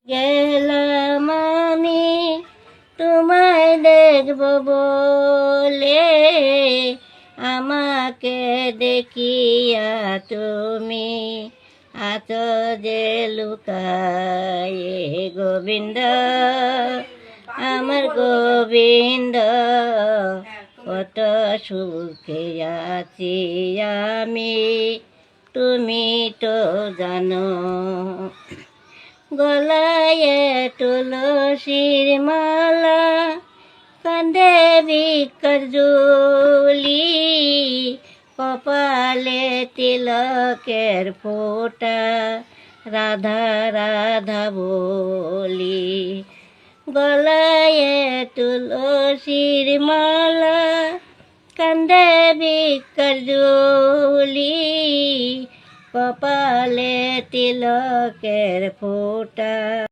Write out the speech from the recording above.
গেলাম আমি তোমায় দেখব বলে, আমাকে দেখিয়া তুমি আছো যে লুকায়ে গোবিন্দ, আমার গোবিন্দ। কত সুখে আছি আমি তুমি তো জানো। গলায় তুলসীর মালা, কাঁধে বিকরজুলি, কপালে তিলকের ফোঁটা, রাধা রাধা বলি। গলায় তুলসীর মালা, কাঁধে বিকরজুলি, কপালে তিলকের ফোঁটা।